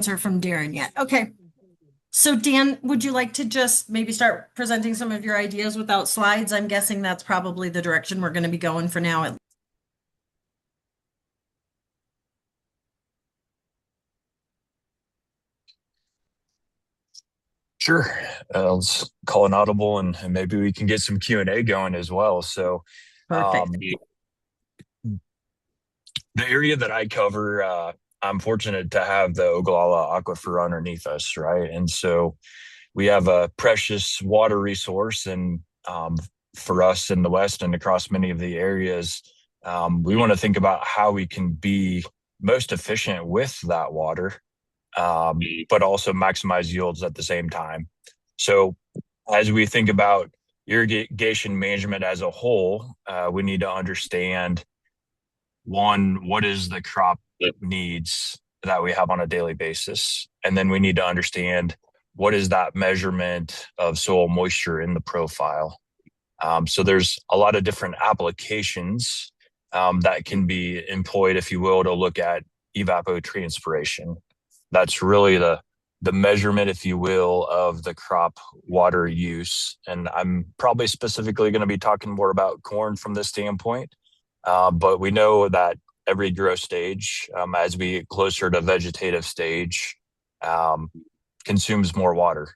answer from Darren yet. Okay. So Dan, would you like to just maybe start presenting some of your ideas without slides? I'm guessing that's probably the direction we're going to be going for now. Sure. Let's call an audible and maybe we can get some Q&A going as well. So, Perfect. um, the area that I cover, I'm fortunate to have the Ogallala Aquifer underneath us, right? And so we have a precious water resource, and for us in the West and across many of the areas, we want to think about how we can be most efficient with that water, but also maximize yields at the same time. So, as we think about irrigation management as a whole, we need to understand one, what is the crop needs that we have on a daily basis? And then we need to understand what is that measurement of soil moisture in the profile. So there's a lot of different applications that can be employed, if you will, to look at evapotranspiration. That's really the measurement, if you will, of the crop water use. And I'm probably specifically going to be talking more about corn from this standpoint. But we know that every growth stage, as we get closer to vegetative stage, um, consumes more water.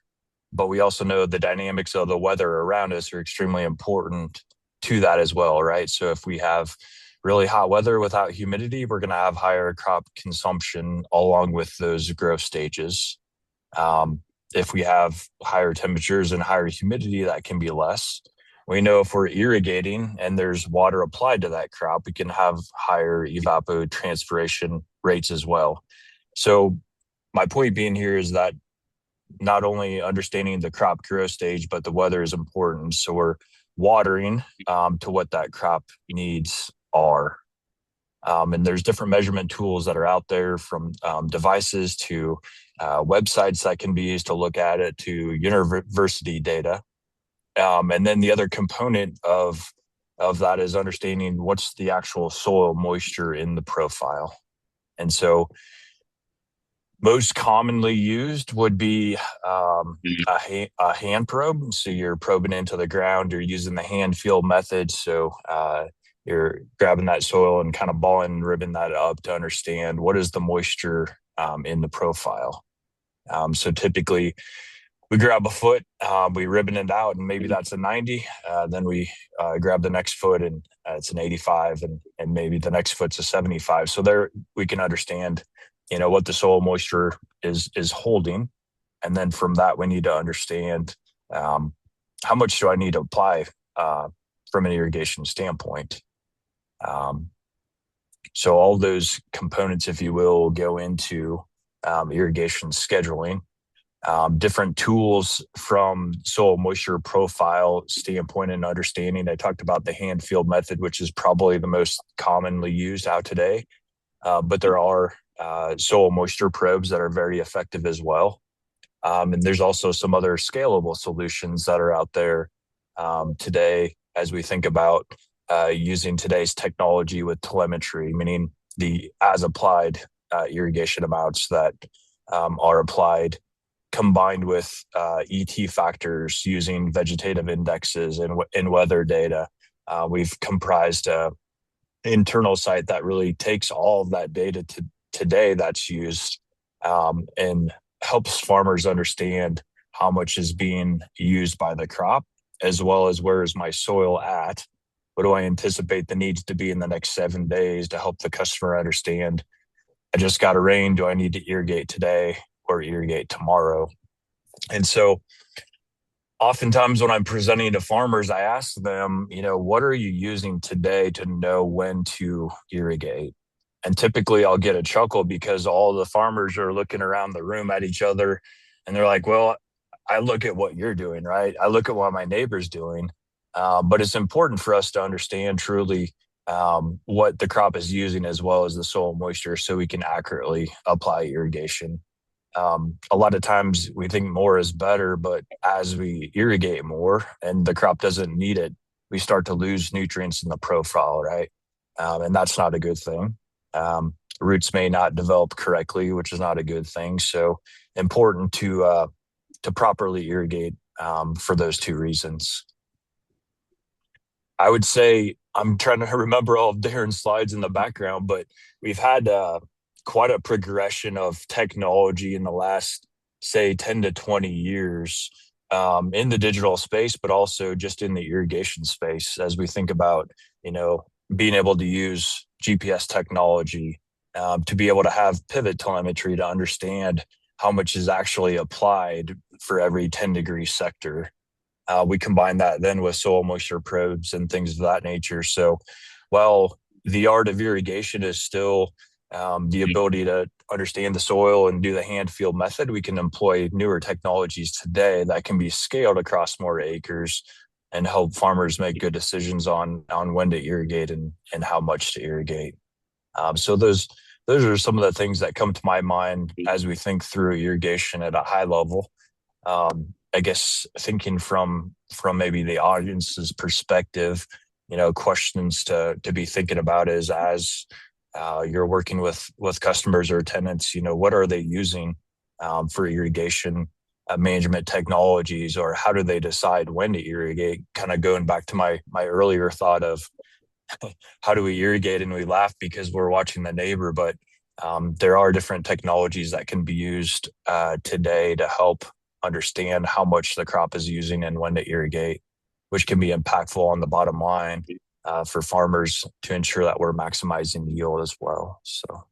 But we also know the dynamics of the weather around us are extremely important to that as well, right? So if we have really hot weather without humidity, we're going to have higher crop consumption along with those growth stages. Um, if we have higher temperatures and higher humidity, that can be less. We know if we're irrigating and there's water applied to that crop, we can have higher evapotranspiration rates as well. So my point being here is that not only understanding the crop growth stage, but the weather is important. So we're watering to what that crop needs are. And there's different measurement tools that are out there, from devices to websites that can be used to look at it, to university data. And then the other component of that is understanding what's the actual soil moisture in the profile. And so most commonly used would be a hand probe. So you're probing into the ground. You're using the hand feel method. So you're grabbing that soil and kind of balling and ribbing that up to understand what is the moisture in the profile. So typically we grab a foot, we ribbon it out, and maybe that's a 90. Then we grab the next foot, and it's an 85, and maybe the next foot's a 75. So there we can understand, what the soil moisture is holding, and then from that we need to understand how much do I need to apply from an irrigation standpoint. Um, so all those components, if you will, go into irrigation scheduling. Different tools from soil moisture profile standpoint and understanding. I talked about the hand field method, which is probably the most commonly used out today. But there are soil moisture probes that are very effective as well. And there's also some other scalable solutions that are out there today as we think about using today's technology with telemetry, meaning the as applied irrigation amounts that are applied, combined with ET factors using vegetative indexes and weather data. We've comprised an internal site that really takes all of that data today that's used, and helps farmers understand how much is being used by the crop, as well as where is my soil at? What do I anticipate the needs to be in the next 7 days to help the customer understand, I just got a rain. Do I need to irrigate today or irrigate tomorrow? And so oftentimes when I'm presenting to farmers, I ask them, what are you using today to know when to irrigate? And typically I'll get a chuckle because all the farmers are looking around the room at each other and they're like, well, I look at what you're doing, right? I look at what my neighbor's doing. But it's important for us to understand truly what the crop is using, as well as the soil moisture, so we can accurately apply irrigation. A lot of times we think more is better, but as we irrigate more and the crop doesn't need it, we start to lose nutrients in the profile, right? And that's not a good thing. roots may not develop correctly, which is not a good thing. So important to properly irrigate for those two reasons. I would say I'm trying to remember all of Darren's slides in the background, but we've had quite a progression of technology in the last, say, 10 to 20 years in the digital space, but also just in the irrigation space as we think about, you know, being able to use GPS technology to be able to have pivot telemetry to understand how much is actually applied for every 10-degree sector. We combine that then with soil moisture probes and things of that nature. So while the art of irrigation is still the ability to understand the soil and do the hand field method, we can employ newer technologies today that can be scaled across more acres and help farmers make good decisions on when to irrigate and how much to irrigate. So those are some of the things that come to my mind as we think through irrigation at a high level. I guess thinking from maybe the audience's perspective, you know, questions to be thinking about is as you're working with customers or tenants, you know, what are they using for irrigation management technologies, or how do they decide when to irrigate? Kind of going back to my earlier thought of how do we irrigate, and we laugh because we're watching the neighbor, but there are different technologies that can be used today to help understand how much the crop is using and when to irrigate, which can be impactful on the bottom line for farmers to ensure that we're maximizing yield as well. So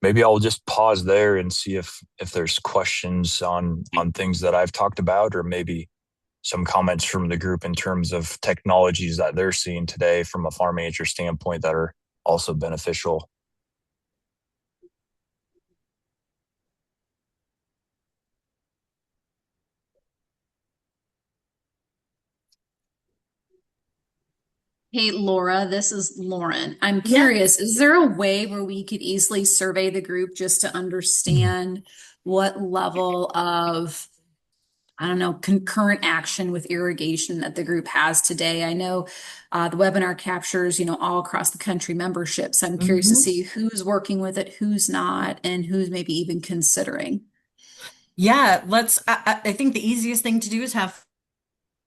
maybe I'll just pause there and see if there's questions on things that I've talked about, or maybe some comments from the group in terms of technologies that they're seeing today from a farm manager standpoint that are also beneficial. Hey, Laura, this is Lauren. I'm Yeah. curious, is there a way where we could easily survey the group just to understand what level of, I don't know, concurrent action with irrigation that the group has today? I know the webinar captures, all across the country memberships. I'm curious to Mhm. see who's working with it, who's not, and who's maybe even considering. Yeah, I think the easiest thing to do is have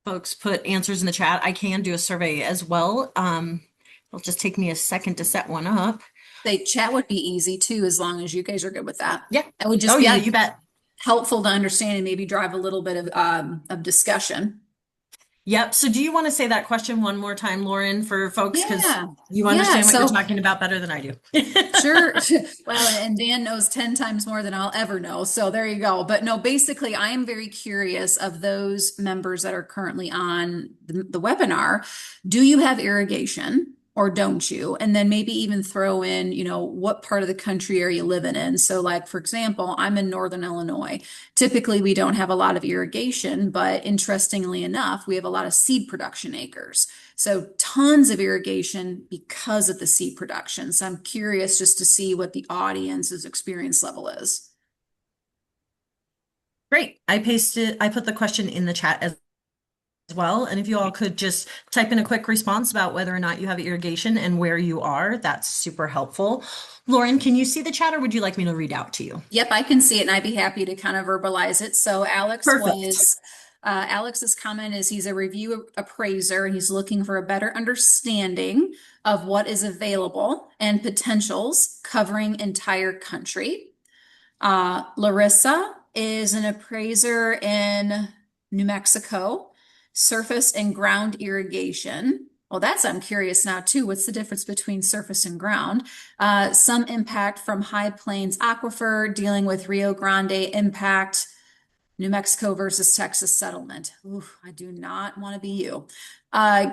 folks put answers in the chat. I can do a survey as well. It'll just take me a second to set one up. The chat would be easy too, as long as you guys are good with that. Yeah. It would Oh just be yeah, you bet. helpful to understand and maybe drive a little bit of discussion. Yep. So do you want to say that question one more time, Lauren, for folks? Because Yeah. you Yeah. understand what you're So talking about better than I do. sure. Well, and Dan knows 10 times more than I'll ever know. So there you go. But no, basically, I am very curious of those members that are currently on the webinar. Do you have irrigation or don't you? And then maybe even throw in, what part of the country are you living in? So, like, for example, I'm in Northern Illinois. Typically, we don't have a lot of irrigation, but interestingly enough, we have a lot of seed production acres. So tons of irrigation because of the seed production. So I'm curious just to see what the audience's experience level is. Great. I put the question in the chat as well. And if you all could just type in a quick response about whether or not you have irrigation and where you are, that's super helpful. Lauren, can you see the chat or would you like me to read out to you? Yep, I can see it and I'd be happy to kind of verbalize it. So Perfect. Alex's comment is he's a review appraiser and he's looking for a better understanding of what is available and potentials covering entire country. Larissa is an appraiser in New Mexico, surface and ground irrigation. Well, I'm curious now too. What's the difference between surface and ground? Some impact from High Plains Aquifer, dealing with Rio Grande impact, New Mexico versus Texas settlement. Ooh, I do not want to be you.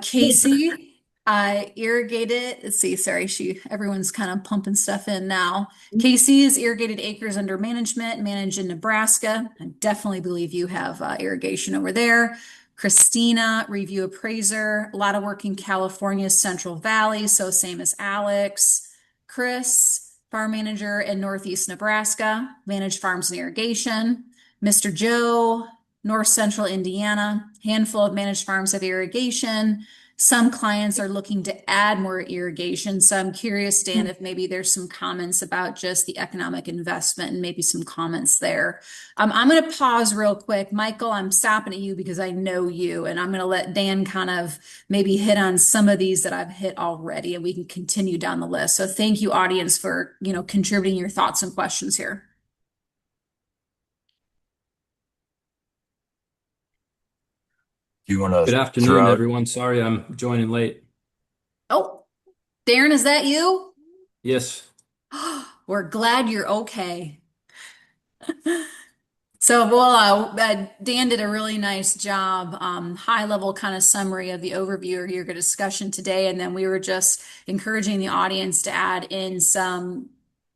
Casey, I irrigated. Let's see, sorry, everyone's kind of pumping stuff in now. Casey is irrigated acres under management, managed in Nebraska. I definitely believe you have irrigation over there. Christina, review appraiser, a lot of work in California's Central Valley, so same as Alex. Chris, farm manager in Northeast Nebraska, managed farms and irrigation. Mr. Joe, North Central Indiana, handful of managed farms of irrigation. some clients are looking to add more irrigation. So I'm curious, Dan, if maybe there's some comments about just the economic investment and maybe some comments there. I'm going to pause real quick. Michael, I'm stopping at you because I know you, and I'm going to let Dan kind of maybe hit on some of these that I've hit already, and we can continue down the list. So thank you, audience, for, contributing your thoughts and questions here. You want Good to afternoon, throw out? everyone. Sorry I'm joining late. Oh, Darren, is that you? Yes, We're glad you're okay. So, well, Dan did a really nice job, high level kind of summary of the overview of your discussion today. And then we were just encouraging the audience to add in some,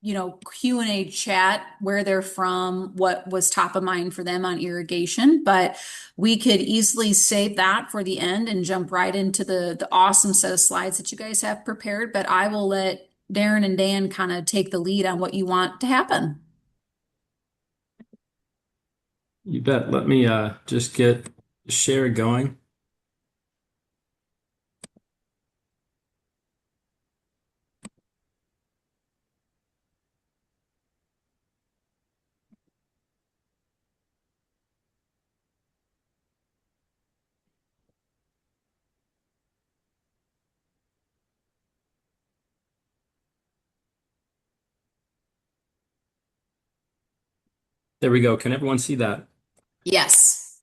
Q&A chat, where they're from, what was top of mind for them on irrigation. But we could easily save that for the end and jump right into the awesome set of slides that you guys have prepared. But I will let Darren and Dan kind of take the lead on what you want to happen. you bet. Let me just get share going. There we go. Can everyone see that? Yes.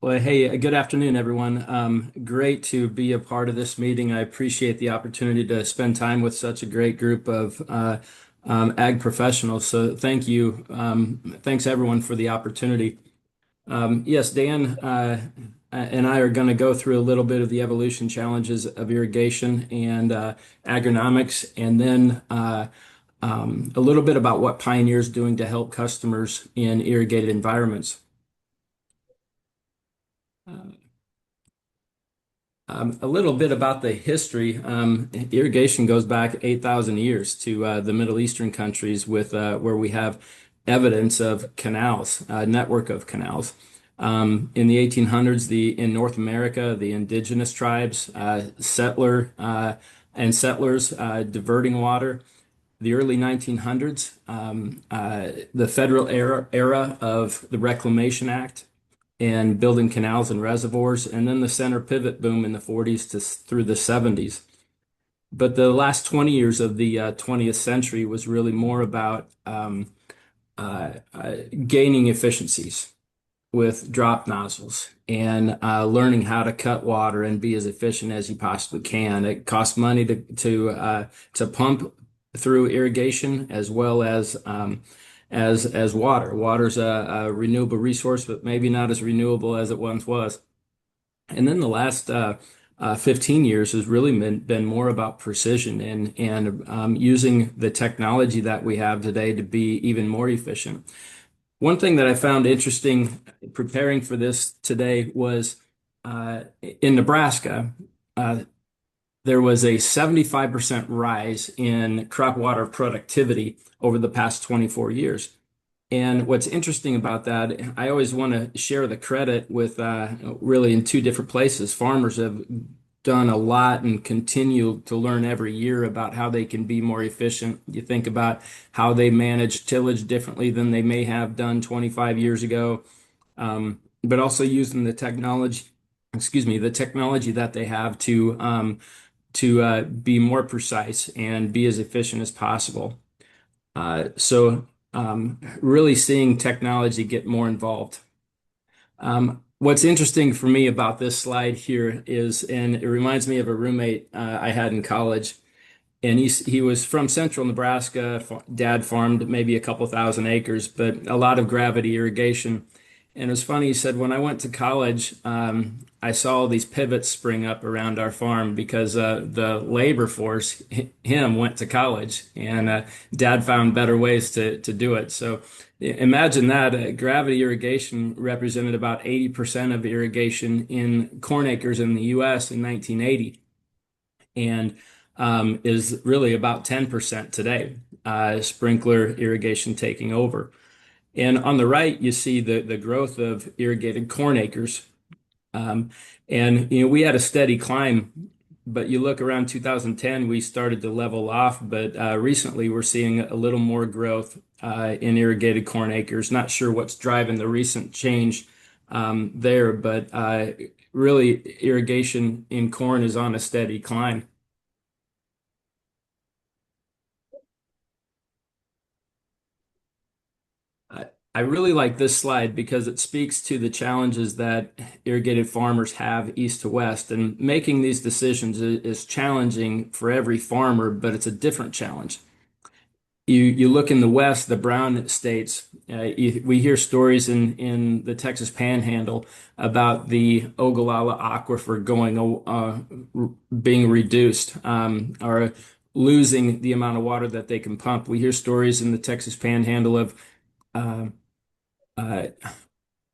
Well, hey, good afternoon, everyone. Great to be a part of this meeting. I appreciate the opportunity to spend time with such a great group of ag professionals. So thank you. Thanks, everyone, for the opportunity. Yes, Dan and I are going to go through a little bit of the evolution challenges of irrigation and agronomics, and then a little bit about what Pioneer is doing to help customers in irrigated environments. A little bit about the history. Irrigation goes back 8,000 years to the Middle Eastern countries with where we have evidence of canals, a network of canals. In the 1800s, in North America, the indigenous tribes, settlers diverting water. The early 1900s, the federal era of the Reclamation Act and building canals and reservoirs, and then the center pivot boom in the 40s through the 70s. But the last 20 years of the 20th century was really more about gaining efficiencies with drop nozzles and learning how to cut water and be as efficient as you possibly can. It costs money to pump through irrigation as well as water. Water's a renewable resource, but maybe not as renewable as it once was. And then the last 15 years has really been more about precision and using the technology that we have today to be even more efficient. One thing that I found interesting preparing for this today was in Nebraska, there was a 75% rise in crop water productivity over the past 24 years. And what's interesting about that, I always want to share the credit with really in two different places. Farmers have done a lot and continue to learn every year about how they can be more efficient. You think about how they manage tillage differently than they may have done 25 years ago, but also using the technology, the technology that they have to be more precise and be as efficient as possible. Really seeing technology get more involved. What's interesting for me about this slide here is, and it reminds me of a roommate I had in college, and he was from central Nebraska. Dad farmed maybe a couple thousand acres, but a lot of gravity irrigation. And it was funny, he said, when I went to college, I saw all these pivots spring up around our farm because the labor force, him, went to college, and Dad found better ways to do it. So imagine that. Gravity irrigation represented about 80% of irrigation in corn acres in the US in 1980, and is really about 10% today, sprinkler irrigation taking over. And on the right, you see the growth of irrigated corn acres. Um, and we had a steady climb, but you look around 2010, we started to level off. But recently, we're seeing a little more growth in irrigated corn acres. Not sure what's driving the recent change there, but really, irrigation in corn is on a steady climb. I I really like this slide because it speaks to the challenges that irrigated farmers have east to west. And making these decisions is challenging for every farmer, but it's a different challenge. You look in the west, the brown states, we hear stories in the Texas Panhandle about the Ogallala Aquifer being reduced, or losing the amount of water that they can pump. We hear stories in the Texas Panhandle of uh, uh,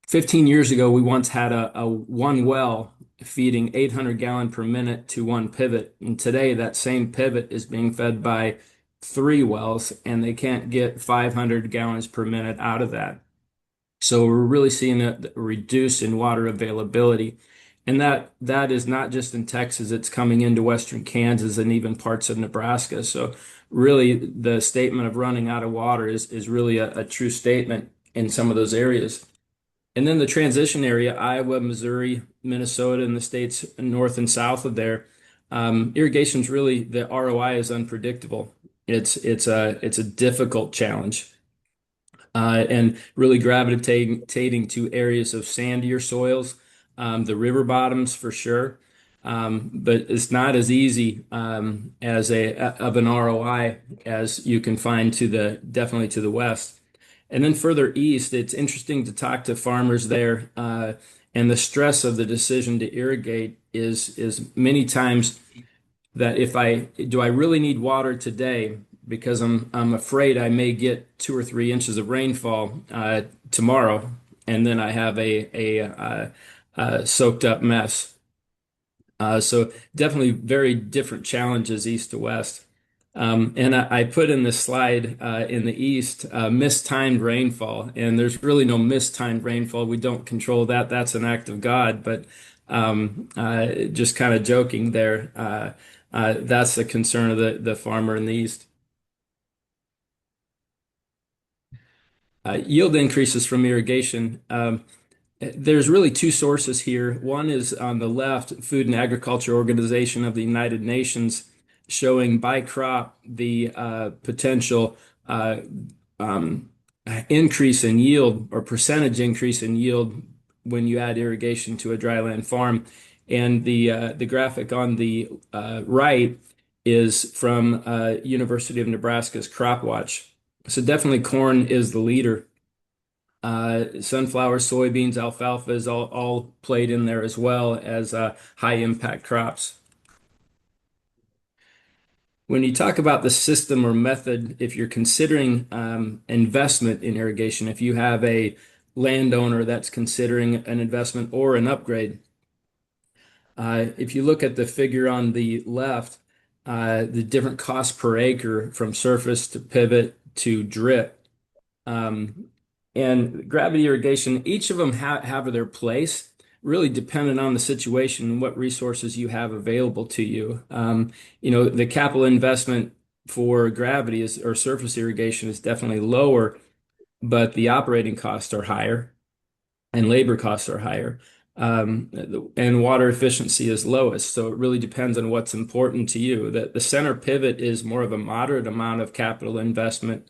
15 years ago, we once had a one well feeding 800 gallon per minute to one pivot. And today, that same pivot is being fed by three wells, and they can't get 500 gallons per minute out of that. So we're really seeing a reduce in water availability. And that is not just in Texas, it's coming into western Kansas and even parts of Nebraska. So really the statement of running out of water is really a true statement in some of those areas. And then the transition area, Iowa, Missouri, Minnesota, and the states north and south of there, irrigation's really, the ROI is unpredictable. It's a difficult challenge, and really gravitating to areas of sandier soils, the river bottoms for sure. But it's not as easy as of an ROI as you can find definitely to the west. And then further east, it's interesting to talk to farmers there, and the stress of the decision to irrigate is many times that if I really need water today because I'm afraid I may get 2 or 3 inches of rainfall tomorrow, and then I have a soaked up mess. So definitely very different challenges east to west. And I put in this slide in the east mistimed rainfall, and there's really no mistimed rainfall. We don't control that. That's an act of God. But just kind of joking there. That's the concern of the farmer in the east. Yield increases from irrigation. There's really two sources here. One is on the left, Food and Agriculture Organization of the United Nations, showing by crop the potential um, increase in yield or percentage increase in yield when you add irrigation to a dryland farm. And the graphic on the right is from University of Nebraska's Crop Watch. So definitely corn is the leader. Sunflower, soybeans, alfalfa is all played in there as well as high impact crops. When you talk about the system or method, if you're considering investment in irrigation, if you have a landowner that's considering an investment or an upgrade, if you look at the figure on the left, the different costs per acre from surface to pivot to drip, um, and gravity irrigation, each of them have their place, really dependent on the situation and what resources you have available to you. The capital investment for gravity or surface irrigation is definitely lower, but the operating costs are higher and labor costs are higher. And water efficiency is lowest. So it really depends on what's important to you. The center pivot is more of a moderate amount of capital investment,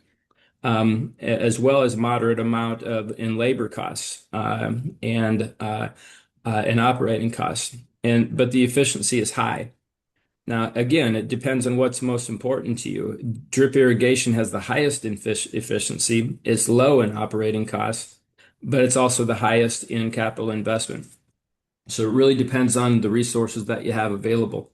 as well as moderate amount of in labor costs, and operating costs. But the efficiency is high. Now, again, it depends on what's most important to you. Drip irrigation has the highest in efficiency. It's low in operating costs, but it's also the highest in capital investment. So it really depends on the resources that you have available.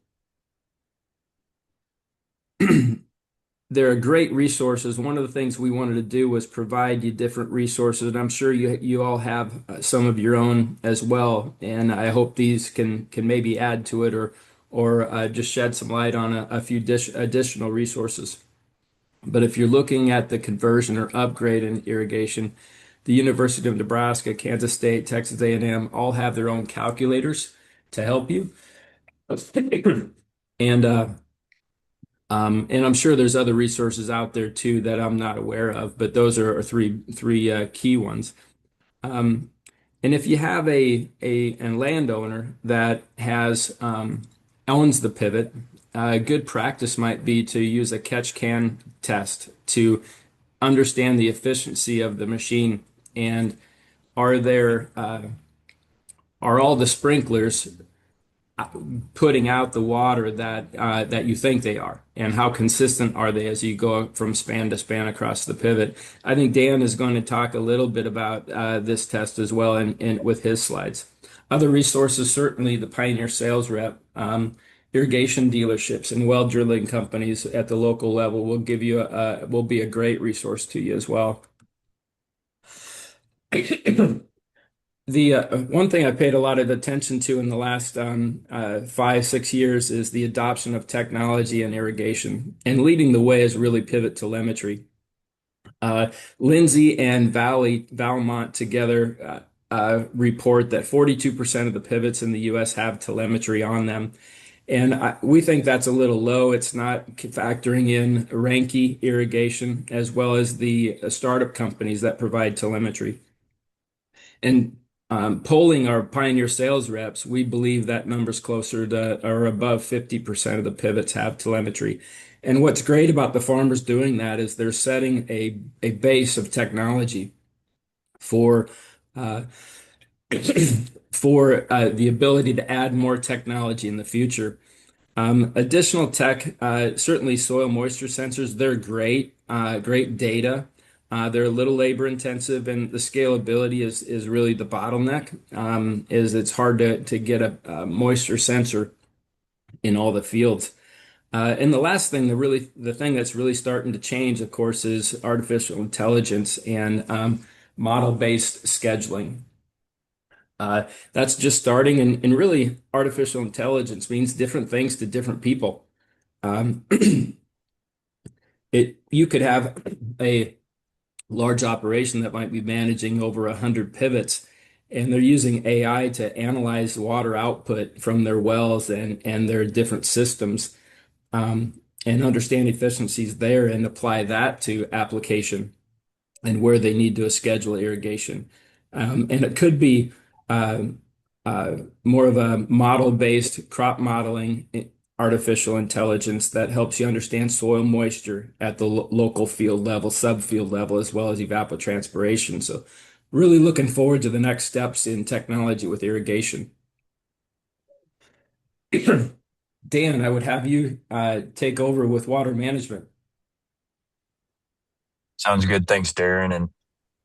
There are great resources. One of the things we wanted to do was provide you different resources, and I'm sure you all have some of your own as well. And I hope these can maybe add to it or just shed some light on a few additional resources. But if you're looking at the conversion or upgrade in irrigation, the University of Nebraska, Kansas State, Texas A&M all have their own calculators to help you. And and I'm sure there's other resources out there too that I'm not aware of, but those are three key ones. Um, and if you have a landowner that has owns the pivot, a good practice might be to use a catch can test to understand the efficiency of the machine, and are there are all the sprinklers putting out the water that you think they are, and how consistent are they as you go from span to span across the pivot. I think Dan is going to talk a little bit about this test as well in with his slides. Other resources, certainly the Pioneer sales rep, irrigation dealerships, and well drilling companies at the local level will be a great resource to you as well. The one thing I paid a lot of attention to in the last 5, 6 years is the adoption of technology and irrigation. And leading the way is really pivot telemetry. Lindsay and Valmont together report that 42% of the pivots in the U.S. have telemetry on them. And we think that's a little low. It's not factoring in Ranke Irrigation as well as the startup companies that provide telemetry. And polling our Pioneer sales reps, we believe that number's closer to or above 50% of the pivots have telemetry. And what's great about the farmers doing that is they're setting a base of technology for the ability to add more technology in the future. Additional tech, certainly soil moisture sensors, they're great data. They're a little labor intensive, and the scalability is really the bottleneck. Is it's hard to get a moisture sensor in all the fields. And the last thing, the thing that's really starting to change, of course, is artificial intelligence and model-based scheduling. That's just starting, and really artificial intelligence means different things to different people. Um, you could have a large operation that might be managing over 100 pivots, and they're using AI to analyze water output from their wells and their different systems, and understand efficiencies there and apply that to application and where they need to schedule irrigation. And it could be more of a model-based crop modeling artificial intelligence that helps you understand soil moisture at the local field level, subfield level, as well as evapotranspiration. So really looking forward to the next steps in technology with irrigation. Dan, I would have you take over with water management. Sounds good. Thanks, Darren. And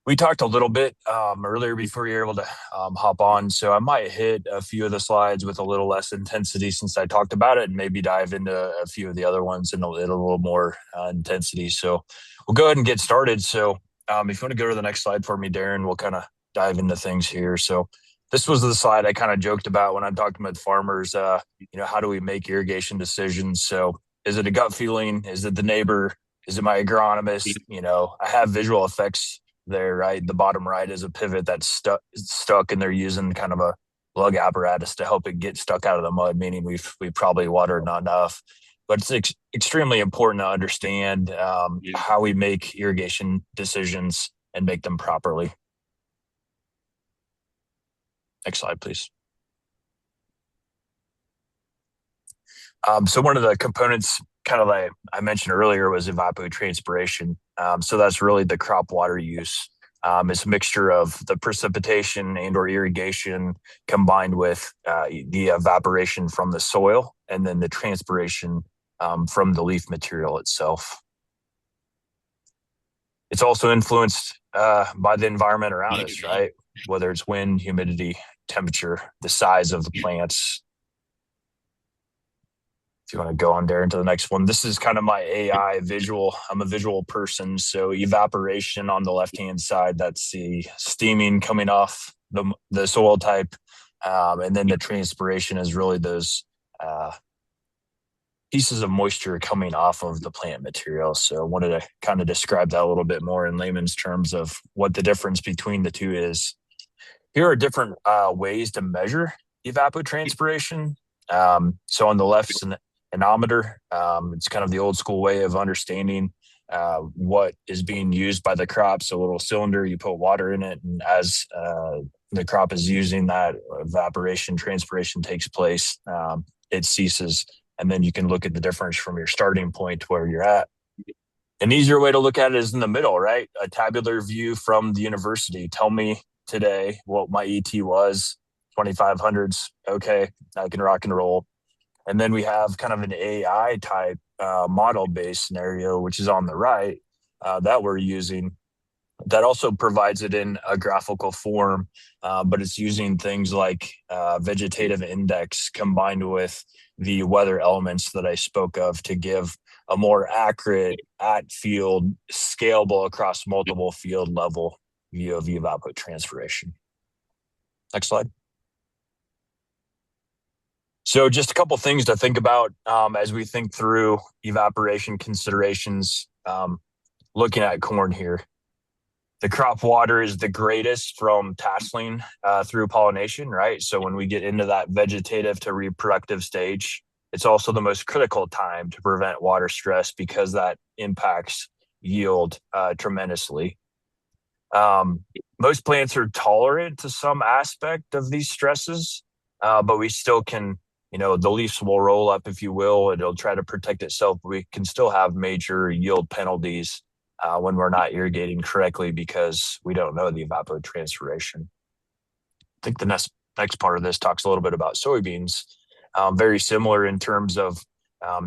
we talked a little bit earlier before you were able to hop on. So I might hit a few of the slides with a little less intensity since I talked about it, and maybe dive into a few of the other ones in a little more intensity. So we'll go ahead and get started. So if you want to go to the next slide for me, Darren, we'll kind of dive into things here. So this was the slide I kind of joked about when I'm talking with farmers. How do we make irrigation decisions? So is it a gut feeling? Is it the neighbor? Is it my agronomist? I have visual effects there, right? The bottom right is a pivot that's stuck, and they're using kind of a lug apparatus to help it get stuck out of the mud, meaning we probably watered not enough. But it's extremely important to understand how we make irrigation decisions and make them properly. Next slide, please. So one of the components, kind of like I mentioned earlier, was evapotranspiration. So that's really the crop water use. It's a mixture of the precipitation and/or irrigation combined with the evaporation from the soil, and then the transpiration from the leaf material itself. It's also influenced by the environment around us, right? Whether it's wind, humidity, temperature, the size of the plants. If you want to go on, Darren, to the next one. This is kind of my AI visual. I'm a visual person. So evaporation on the left-hand side, that's the steaming coming off the soil type. And then the transpiration is really those pieces of moisture coming off of the plant material. So I wanted to kind of describe that a little bit more in layman's terms of what the difference between the two is. Here are different ways to measure evapotranspiration. So on the left is an anemometer. It's kind of the old school way of understanding what is being used by the crop. So a little cylinder, you put water in it, and as the crop is using that, evaporation, transpiration takes place. It ceases, and then you can look at the difference from your starting point to where you're at. An easier way to look at it is in the middle, right? A tabular view from the university. Tell me today what my ET was, 2500s. Okay, I can rock and roll. And then we have kind of an AI type model-based scenario, which is on the right, that we're using. That also provides it in a graphical form, but it's using things like vegetative index combined with the weather elements that I spoke of to give a more accurate at field, scalable across multiple field level view of evapotranspiration. Next slide. So just a couple things to think about as we think through evaporation considerations, looking at corn here. The crop water is the greatest from tasseling through pollination, right? So when we get into that vegetative to reproductive stage, it's also the most critical time to prevent water stress because that impacts yield tremendously. Most plants are tolerant to some aspect of these stresses, but we still can, the leaves will roll up, if you will, and it'll try to protect itself. We can still have major yield penalties when we're not irrigating correctly because we don't know the evapotranspiration. I think the next part of this talks a little bit about soybeans. Very similar in terms of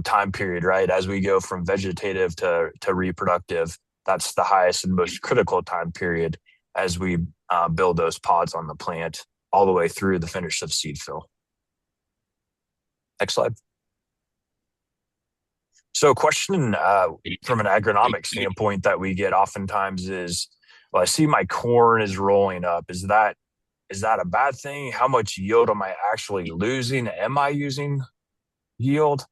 time period, right? As we go from vegetative to reproductive, that's the highest and most critical time period as we build those pods on the plant all the way through the finish of seed fill. Next slide. So a question from an agronomic standpoint that we get oftentimes is, well, I see my corn is rolling up. Is that a bad thing? How much yield am I actually losing? Am I using yield?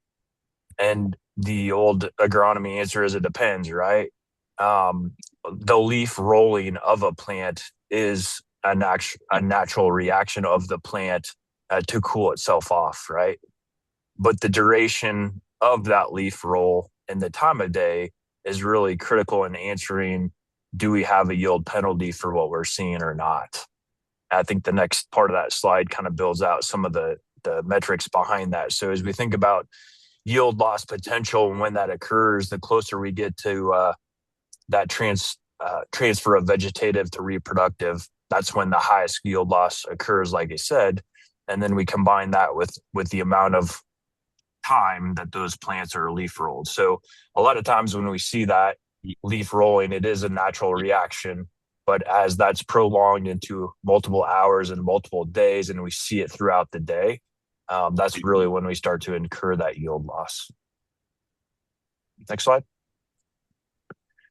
And the old agronomy answer is it depends, right? The leaf rolling of a plant is a natural reaction of the plant to cool itself off, right? But the duration of that leaf roll and the time of day is really critical in answering, do we have a yield penalty for what we're seeing or not? I think the next part of that slide kind of builds out some of the metrics behind that. So as we think about yield loss potential and when that occurs, the closer we get to that transfer of vegetative to reproductive, that's when the highest yield loss occurs, like I said. And then we combine that with the amount of time that those plants are leaf rolled. So a lot of times when we see that leaf rolling, it is a natural reaction. But as that's prolonged into multiple hours and multiple days, and we see it throughout the day, that's really when we start to incur that yield loss. Next slide.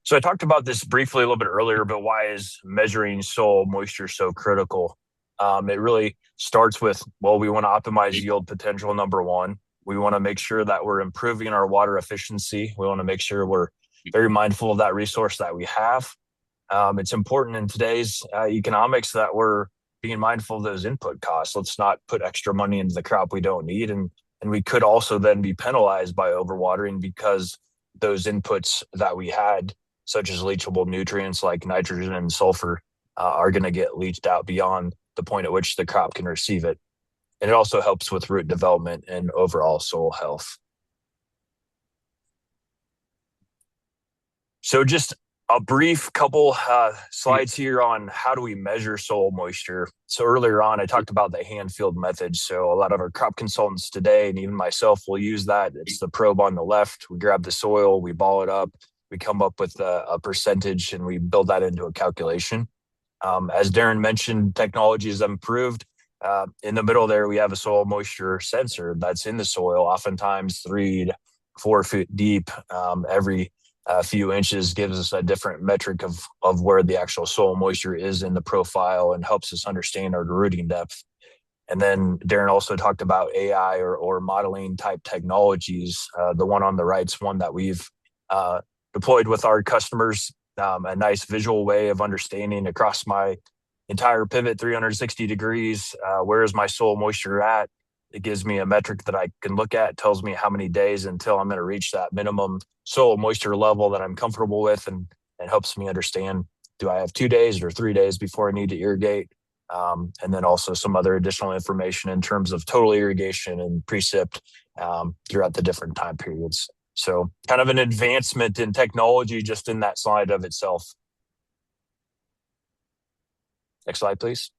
So I talked about this briefly a little bit earlier, but why is measuring soil moisture so critical? It really starts with, well, we want to optimize yield potential, number one. We want to make sure that we're improving our water efficiency. We want to make sure we're very mindful of that resource that we have. It's important in today's economics that we're being mindful of those input costs. Let's not put extra money into the crop we don't need. And we could also then be penalized by overwatering because those inputs that we had, such as leachable nutrients like nitrogen and sulfur, are going to get leached out beyond the point at which the crop can receive it. And it also helps with root development and overall soil health. So just a brief couple slides here on how do we measure soil moisture. So earlier on, I talked about the hand field method. So a lot of our crop consultants today, and even myself, will use that. It's the probe on the left. We grab the soil, we ball it up, we come up with a percentage, and we build that into a calculation. As Darren mentioned, technology has improved. In the middle there, we have a soil moisture sensor that's in the soil, oftentimes 3 to 4 feet deep. Every few inches gives us a different metric of where the actual soil moisture is in the profile and helps us understand our rooting depth. And then Darren also talked about AI or modeling type technologies. The one on the right's one that we've deployed with our customers, a nice visual way of understanding across my entire pivot 360 degrees. Where is my soil moisture at? It gives me a metric that I can look at, tells me how many days until I'm going to reach that minimum soil moisture level that I'm comfortable with, and helps me understand, do I have 2 days or 3 days before I need to irrigate? And then also some other additional information in terms of total irrigation and precip throughout the different time periods. So kind of an advancement in technology just in that slide of itself. Next slide, please.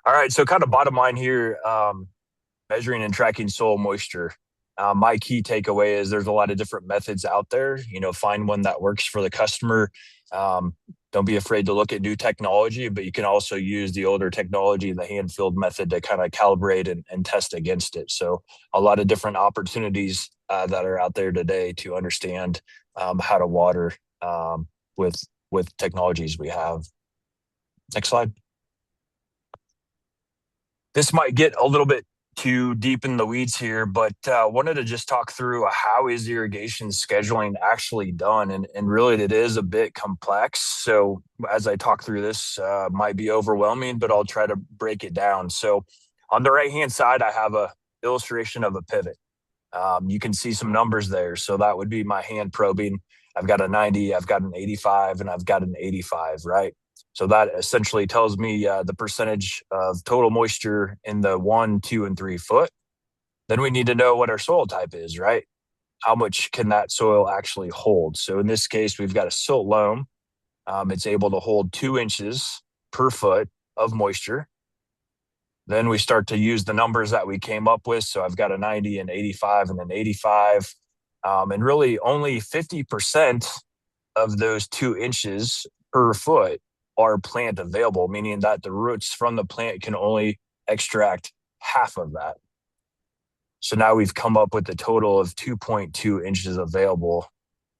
All right, so kind of bottom line here, measuring and tracking soil moisture. My key takeaway is there's a lot of different methods out there. Find one that works for the customer. Don't be afraid to look at new technology, but you can also use the older technology, the hand-filled method, to kind of calibrate and test against it. So a lot of different opportunities that are out there today to understand how to water with technologies we have. Next slide. This might get a little bit too deep in the weeds here, but wanted to just talk through how is irrigation scheduling actually done, and really it is a bit complex. So as I talk through this, might be overwhelming, but I'll try to break it down. So on the right hand side, I have a illustration of a pivot. You can see some numbers there. So that would be my hand probing. I've got a 90, I've got an 85, and I've got an 85, right? So that essentially tells me the percentage of total moisture in the 1, 2, and 3 foot. Then we need to know what our soil type is, right? How much can that soil actually hold? So in this case, we've got a silt loam. It's able to hold 2 inches per foot of moisture. Then we start to use the numbers that we came up with. So I've got a 90, an 85, and an 85. And really only 50% of those 2 inches per foot are plant available, meaning that the roots from the plant can only extract half of that. So now we've come up with a total of 2.2 inches available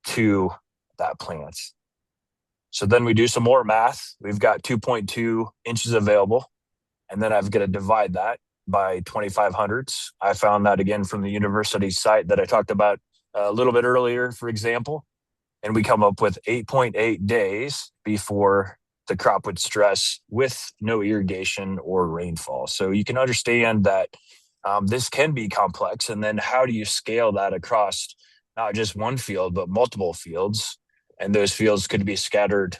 to that plant. So then we do some more math. We've got 2.2 inches available, and then I've got to divide that by 2,500s. I found that again from the university site that I talked about a little bit earlier, for example, and we come up with 8.8 days before the crop would stress with no irrigation or rainfall. So you can understand that this can be complex. And then how do you scale that across not just one field, but multiple fields? And those fields could be scattered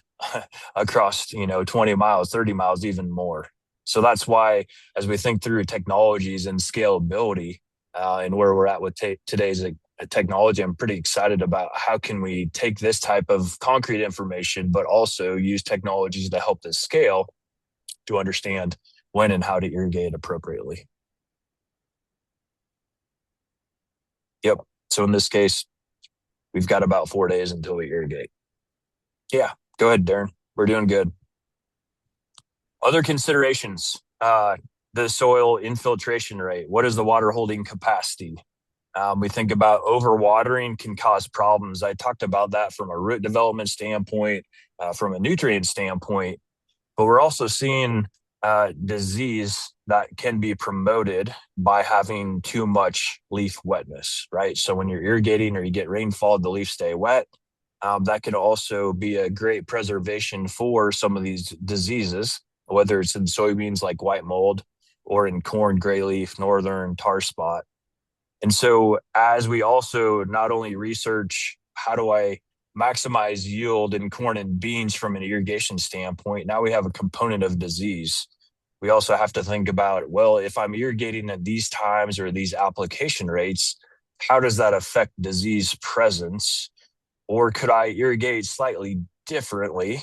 across, 20 miles, 30 miles, even more. So that's why, as we think through technologies and scalability and where we're at with today's technology, I'm pretty excited about how can we take this type of concrete information, but also use technologies to help this scale to understand when and how to irrigate appropriately. Yep. So in this case, we've got about 4 days until we irrigate. Yeah, go ahead, Darren. We're doing good. Other considerations, the soil infiltration rate. What is the water holding capacity? We think about overwatering can cause problems. I talked about that from a root development standpoint, from a nutrient standpoint, but we're also seeing disease that can be promoted by having too much leaf wetness, right? So when you're irrigating or you get rainfall, the leaves stay wet. That could also be a great preservation for some of these diseases, whether it's in soybeans like white mold or in corn, gray leaf, northern, tar spot. And so as we also not only research how do I maximize yield in corn and beans from an irrigation standpoint, now we have a component of disease. We also have to think about, well, if I'm irrigating at these times or these application rates, how does that affect disease presence? Or could I irrigate slightly differently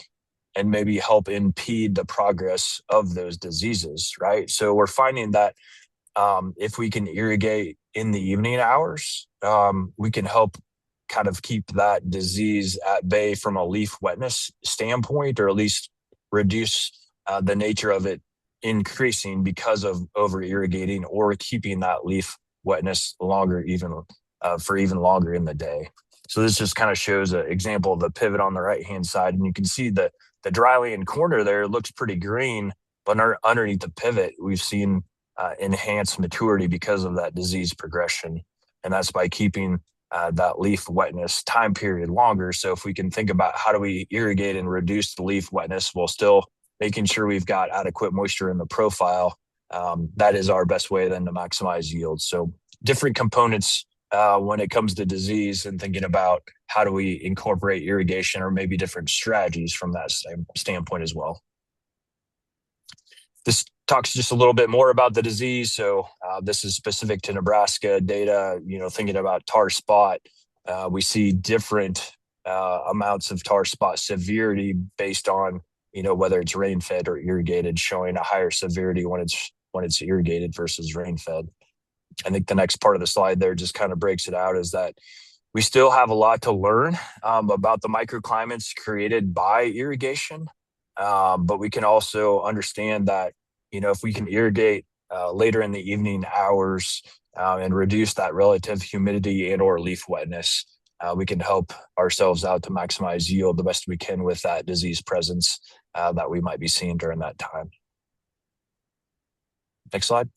and maybe help impede the progress of those diseases, right? So we're finding that if we can irrigate in the evening hours, we can help kind of keep that disease at bay from a leaf wetness standpoint, or at least reduce the nature of it increasing because of over irrigating or keeping that leaf wetness longer, even for even longer in the day. So this just kind of shows an example of the pivot on the right-hand side. And you can see the dryland corner there looks pretty green, but underneath the pivot, we've seen enhanced maturity because of that disease progression. And that's by keeping that leaf wetness time period longer. So if we can think about how do we irrigate and reduce the leaf wetness while still making sure we've got adequate moisture in the profile, that is our best way then to maximize yield. So different components when it comes to disease and thinking about how do we incorporate irrigation or maybe different strategies from that standpoint as well. This talks just a little bit more about the disease. So this is specific to Nebraska data, thinking about tar spot. We see different amounts of tar spot severity based on, whether it's rain fed or irrigated, showing a higher severity when it's irrigated versus rain fed. I think the next part of the slide there just kind of breaks it out, is that we still have a lot to learn about the microclimates created by irrigation. But we can also understand that, if we can irrigate later in the evening hours and reduce that relative humidity and or leaf wetness, we can help ourselves out to maximize yield the best we can with that disease presence that we might be seeing during that time. Next slide.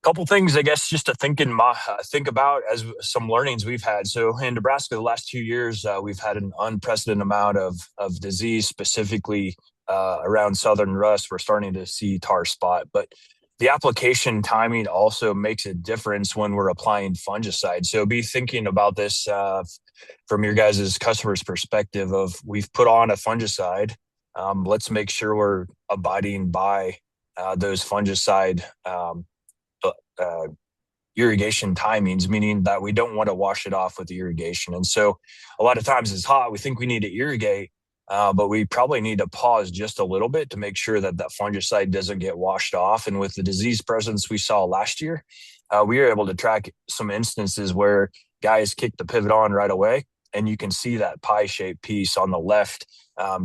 Couple things, I guess, just to think about as some learnings we've had. So in Nebraska, the last 2 years, we've had an unprecedented amount of disease, specifically around southern rust. We're starting to see tar spot, but the application timing also makes a difference when we're applying fungicide. So be thinking about this from your guys' customers' perspective of, we've put on a fungicide. Let's make sure we're abiding by those fungicide irrigation timings, meaning that we don't want to wash it off with the irrigation. And so a lot of times it's hot, we think we need to irrigate, but we probably need to pause just a little bit to make sure that that fungicide doesn't get washed off. And with the disease presence we saw last year, we were able to track some instances where guys kicked the pivot on right away. And you can see that pie-shaped piece on the left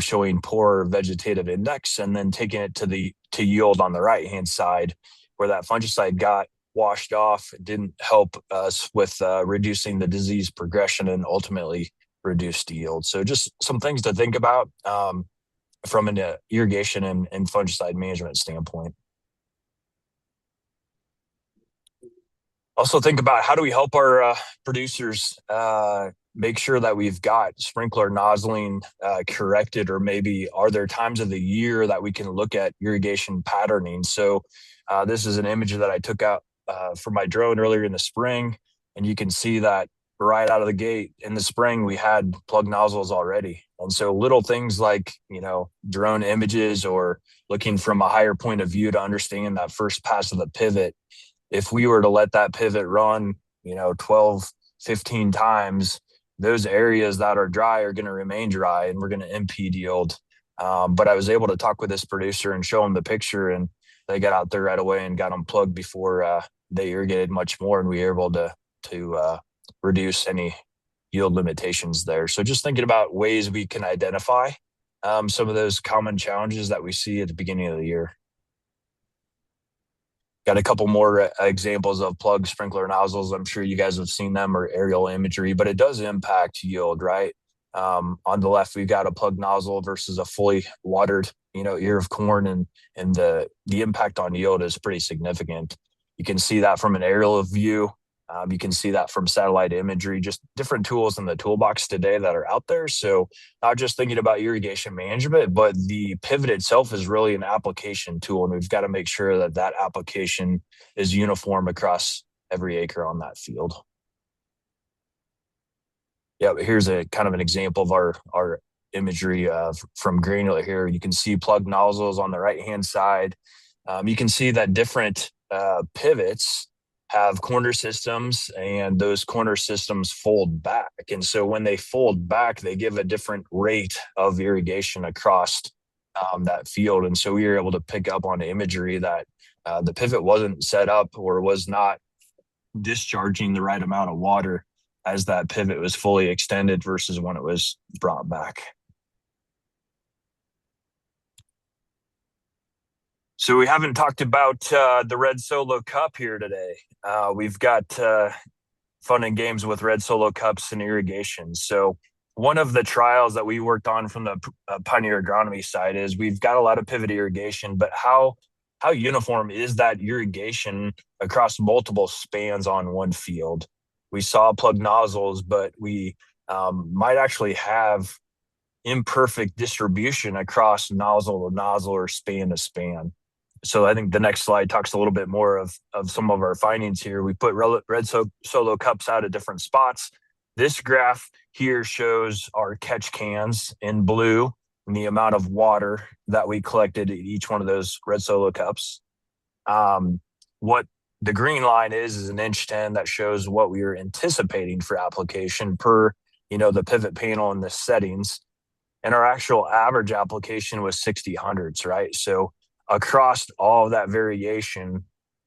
showing poor vegetative index, and then taking it to yield on the right-hand side, where that fungicide got washed off. It didn't help us with reducing the disease progression and ultimately reduced yield. So just some things to think about from an irrigation and fungicide management standpoint. Also think about, how do we help our producers make sure that we've got sprinkler nozzling corrected, or maybe are there times of the year that we can look at irrigation patterning? So this is an image that I took out from my drone earlier in the spring, and you can see that right out of the gate in the spring we had plug nozzles already. And so little things like, drone images or looking from a higher point of view to understand that first pass of the pivot, if we were to let that pivot run 12, 15 times, those areas that are dry are going to remain dry, and we're going to impede yield. But I was able to talk with this producer and show him the picture, and they got out there right away and got them plugged before they irrigated much more, and we were able to reduce any yield limitations there. So just thinking about ways we can identify some of those common challenges that we see at the beginning of the year. Got a couple more examples of plug sprinkler nozzles. I'm sure you guys have seen them, or aerial imagery, but it does impact yield, right? On the left, we've got a plug nozzle versus a fully watered, ear of corn, and the impact on yield is pretty significant. You can see that from an aerial view. You can see that from satellite imagery, just different tools in the toolbox today that are out there. So not just thinking about irrigation management, but the pivot itself is really an application tool. And we've got to make sure that that application is uniform across every acre on that field. Yeah, but here's a kind of an example of our imagery from granular here. You can see plug nozzles on the right-hand side. You can see that different pivots have corner systems, and those corner systems fold back. And so when they fold back, they give a different rate of irrigation across that field. And so we were able to pick up on imagery that the pivot wasn't set up or was not discharging the right amount of water as that pivot was fully extended versus when it was brought back. So we haven't talked about the red solo cup here today. We've got fun and games with red solo cups and irrigation. So one of the trials that we worked on from the Pioneer Agronomy side is we've got a lot of pivot irrigation, but how uniform is that irrigation across multiple spans on one field? We saw plug nozzles, but we might actually have imperfect distribution across nozzle to nozzle or span to span. So I think the next slide talks a little bit more of some of our findings here. We put red solo cups out at different spots. This graph here shows our catch cans in blue and the amount of water that we collected at each one of those red solo cups. What the green line is an inch 10 that shows what we were anticipating for application per, the pivot panel and the settings. And our actual average application was 60 hundredths, right? So across all of that variation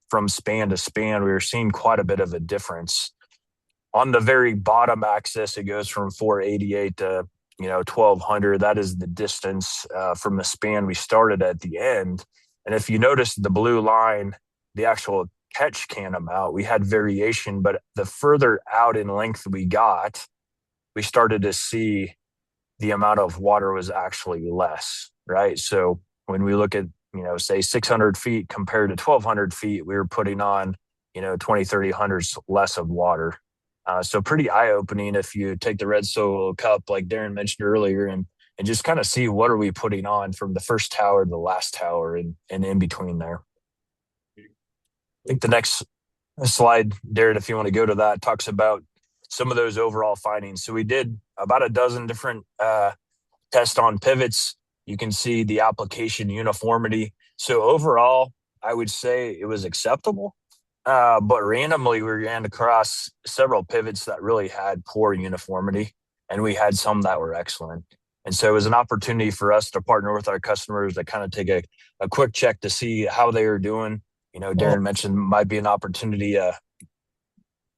from span to span, we were seeing quite a bit of a difference. On the very bottom axis, it goes from 488 to 1200. That is the distance from the span we started at the end. And if you notice the blue line, the actual catch can amount, we had variation, but the further out in length we got, we started to see the amount of water was actually less, right? So when we look at, say 600 feet compared to 1200 feet, we were putting on, 20, 30 hundredths less of water. So pretty eye-opening if you take the red solo cup, like Darren mentioned earlier, and just kind of see what are we putting on from the first tower to the last tower and in between there. I think the next slide, Darren, if you want to go to that, talks about some of those overall findings. So we did about a dozen different tests on pivots. You can see the application uniformity. So overall, I would say it was acceptable. But randomly, we ran across several pivots that really had poor uniformity, and we had some that were excellent. And so it was an opportunity for us to partner with our customers to kind of take a quick check to see how they were doing. Darren mentioned might be an opportunity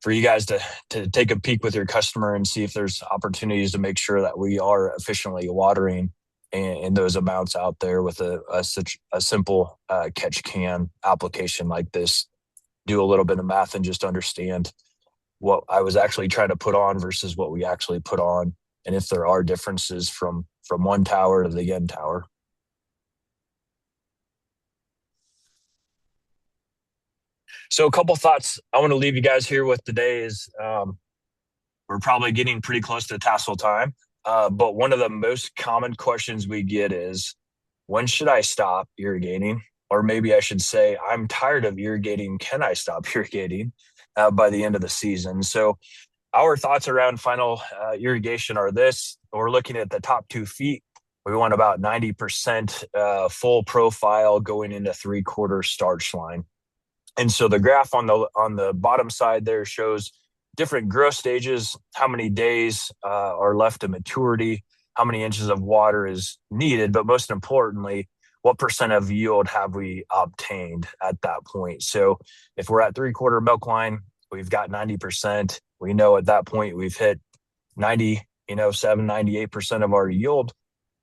for you guys to take a peek with your customer and see if there's opportunities to make sure that we are efficiently watering in those amounts out there with such a simple catch can application like this. Do a little bit of math and just understand what I was actually trying to put on versus what we actually put on, and if there are differences from one tower to the end tower. So a couple thoughts I want to leave you guys here with today is we're probably getting pretty close to tassel time, but one of the most common questions we get is, when should I stop irrigating? Or maybe I should say, I'm tired of irrigating. Can I stop irrigating by the end of the season? So our thoughts around final irrigation are this. We're looking at the top 2 feet. We want about 90% full profile going into 3/4 starch line. And so the graph on the bottom side there shows different growth stages, how many days are left to maturity, how many inches of water is needed, but most importantly, what percent of yield have we obtained at that point? So if we're at 3/4 milk line, we've got 90%. We know at that point we've hit 97, 98% of our yield.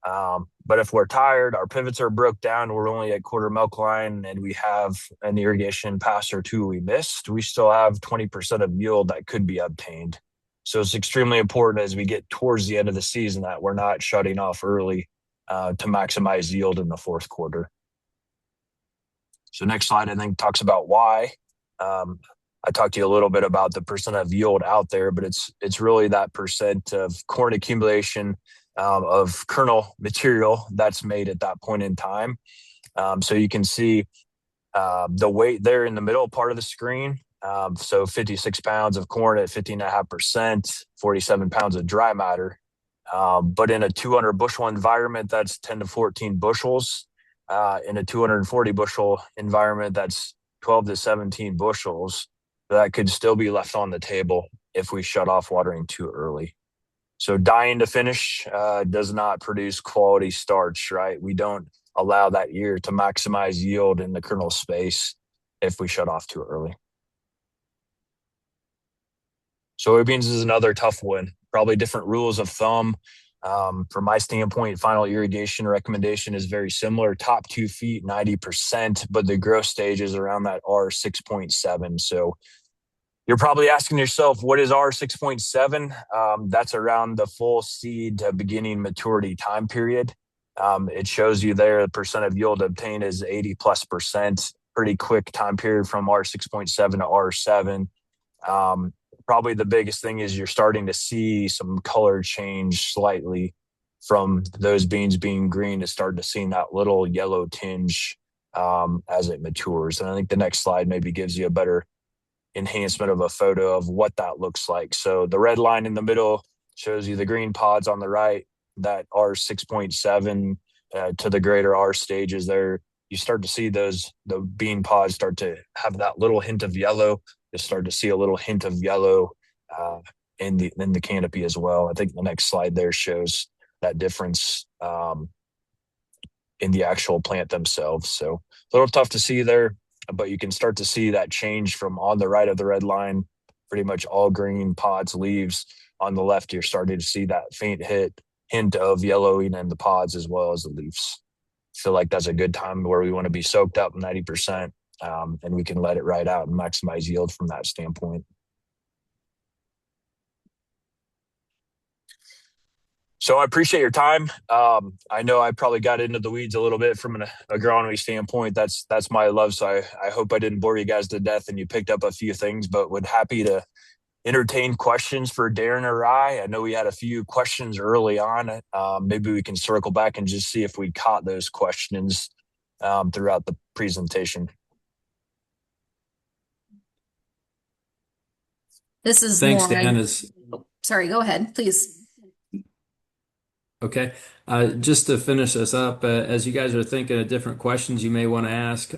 But if we're tired, our pivots are broke down, we're only at 1/4 milk line, and we have an irrigation pass or two we missed, we still have 20% of yield that could be obtained. So it's extremely important as we get towards the end of the season that we're not shutting off early to maximize yield in the 4th quarter. So next slide, I think, talks about why. I talked to you a little bit about the percent of yield out there, but it's really that percent of corn accumulation of kernel material that's made at that point in time. So you can see the weight there in the middle part of the screen. So 56 pounds of corn at 15.5%, 47 pounds of dry matter. But in a 200 bushel environment, that's 10 to 14 bushels. In a 240 bushel environment, that's 12 to 17 bushels. That could still be left on the table if we shut off watering too early. So dying to finish does not produce quality starch, right? We don't allow that year to maximize yield in the kernel space if we shut off too early. Soybeans is another tough one. Probably different rules of thumb. From my standpoint, final irrigation recommendation is very similar. Top 2 feet, 90%, but the growth stage is around that R 6.7. So You're probably asking yourself, what is R6.7? That's around the full seed to beginning maturity time period. It shows you there the percent of yield obtained is 80+%. Pretty quick time period from R6.7 to R7. Um, Probably the biggest thing is you're starting to see some color change slightly from those beans being green to start to seeing that little yellow tinge as it matures. And I think the next slide maybe gives you a better enhancement of a photo of what that looks like. So the red line in the middle shows you the green pods on the right, that R6.7 to the greater R stages there. You start to see the bean pods start to have that little hint of yellow. You start to see a little hint of yellow uh, in the canopy as well. I think the next slide there shows that difference in the actual plant themselves. So a little tough to see there, but you can start to see that change from on the right of the red line, pretty much all green pods, leaves. On the left, you're starting to see that faint hint of yellowing in the pods as well as the leaves. I feel like that's a good time where we want to be soaked up 90%, and we can let it ride out and maximize yield from that standpoint. So I appreciate your time. I know I probably got into the weeds a little bit from an agronomy standpoint. That's my love. So I hope I didn't bore you guys to death and you picked up a few things, but would happy to entertain questions for Darren or I know we had a few questions early on. Maybe we can circle back and just see if we caught those questions throughout the presentation. This is Thanks, more. Dan. Sorry, go ahead, please. Okay. Just to finish this up, as you guys are thinking of different questions you may want to ask,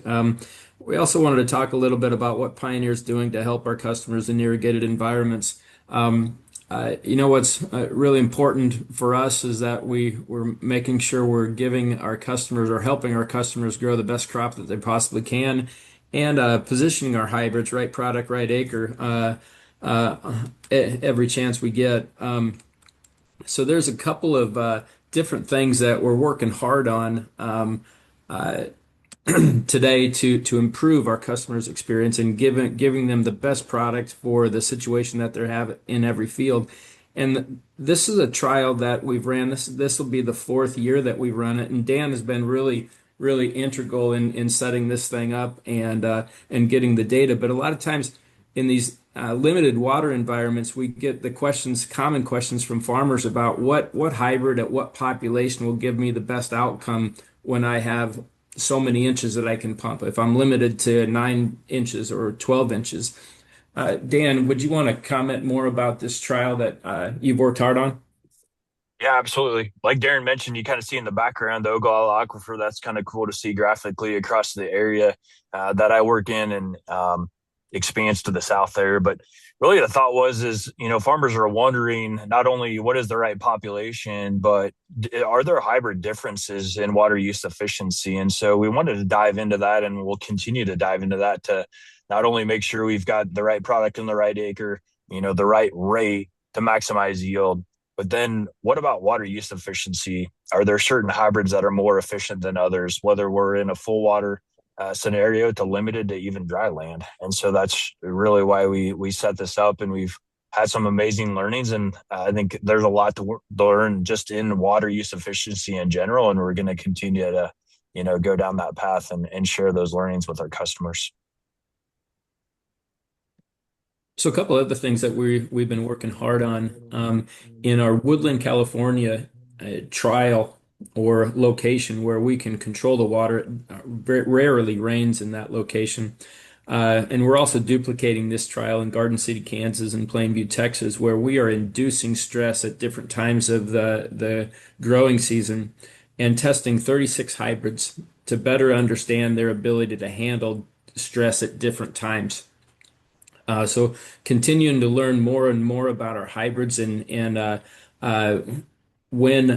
we also wanted to talk a little bit about what Pioneer's doing to help our customers in irrigated environments. What's really important for us is that we're making sure we're giving our customers or helping our customers grow the best crop that they possibly can, and positioning our hybrids, right product, right acre, every chance we get. So there's a couple of different things that we're working hard on today to improve our customers' experience and giving them the best product for the situation that they have in every field. And this is a trial that we've ran. This will be the fourth year that we've run it, and Dan has been really integral in setting this thing up and getting the data. But a lot of times in these limited water environments, we get common questions from farmers about what hybrid at what population will give me the best outcome when I have so many inches that I can pump. If I'm limited to 9 inches or 12 inches. Dan, would you want to comment more about this trial that you've worked hard on? Yeah, absolutely. Like Darren mentioned, you kind of see in the background the Ogallala Aquifer. That's kind of cool to see graphically across the area that I work in, and expands to the south there. But really, the thought is farmers are wondering not only what is the right population, but are there hybrid differences in water use efficiency? And so we wanted to dive into that, and we'll continue to dive into that to not only make sure we've got the right product in the right acre, the right rate to maximize yield, but then what about water use efficiency? Are there certain hybrids that are more efficient than others, whether we're in a full water scenario to limited to even dry land? And so that's really why we set this up, and we've had some amazing learnings. And I think there's a lot to learn just in water use efficiency in general. And we're going to continue to, go down that path and share those learnings with our customers. So a couple other things that we've been working hard on in our Woodland, California trial or location where we can control the water. It rarely rains in that location. And we're also duplicating this trial in Garden City, Kansas and Plainview, Texas, where we are inducing stress at different times of the growing season and testing 36 hybrids to better understand their ability to handle stress at different times. So continuing to learn more and more about our hybrids and when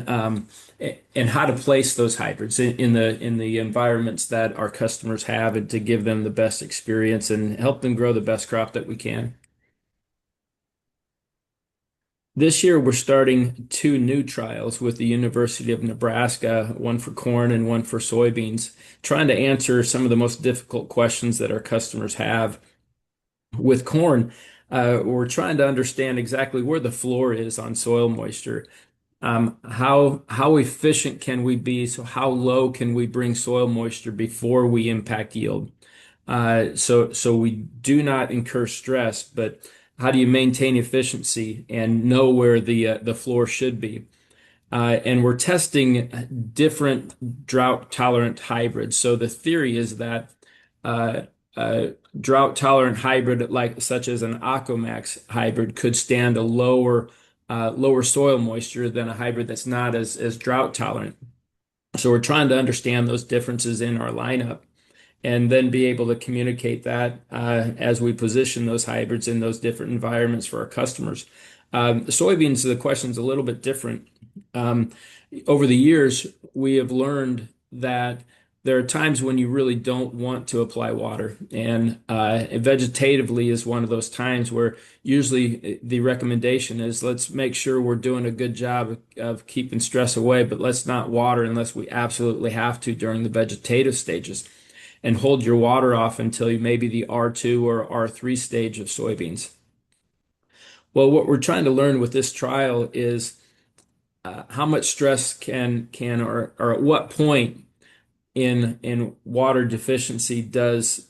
and how to place those hybrids in the environments that our customers have, and to give them the best experience and help them grow the best crop that we can. This year, we're starting 2 new trials with the University of Nebraska, one for corn and one for soybeans, trying to answer some of the most difficult questions that our customers have. With corn, we're trying to understand exactly where the floor is on soil moisture. How efficient can we be? So how low can we bring soil moisture before we impact yield? So we do not incur stress, but how do you maintain efficiency and know where the floor should be? And we're testing different drought tolerant hybrids. So the theory is that uh, drought tolerant hybrid, like such as an Aquamax hybrid, could stand a lower soil moisture than a hybrid that's not as drought tolerant. So we're trying to understand those differences in our lineup and then be able to communicate that as we position those hybrids in those different environments for our customers. Soybeans, the question's a little bit different. Um, Over the years, we have learned that there are times when you really don't want to apply water, and vegetatively is one of those times where usually the recommendation is let's make sure we're doing a good job of keeping stress away, but let's not water unless we absolutely have to during the vegetative stages and hold your water off until maybe the R2 or R3 stage of soybeans. Well, what we're trying to learn with this trial is how much stress can or at what point in water deficiency does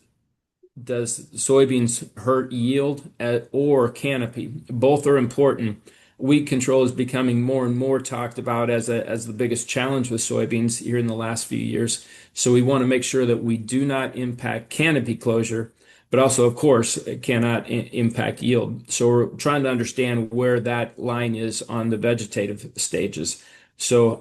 soybeans hurt yield or canopy? Both are important. Weed control is becoming more and more talked about as the biggest challenge with soybeans here in the last few years. So we want to make sure that we do not impact canopy closure, but also, of course, it cannot impact yield. So we're trying to understand where that line is on the vegetative stages. So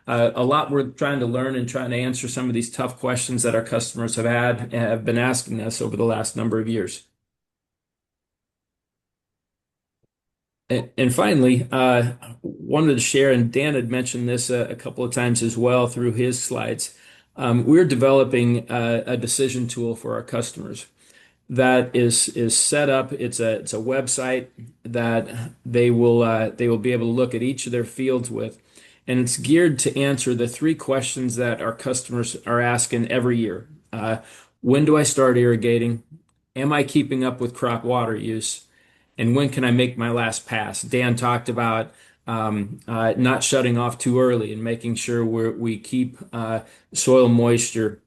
a lot we're trying to learn and trying to answer some of these tough questions that our customers have been asking us over the last number of years. And finally, wanted to share, and Dan had mentioned this a couple of times as well through his slides. We're developing a decision tool for our customers that is set up. It's a website that they will be able to look at each of their fields with, and it's geared to answer the three questions that our customers are asking every year. When do I start irrigating? Am I keeping up with crop water use? And when can I make my last pass? Dan talked about not shutting off too early and making sure we keep soil moisture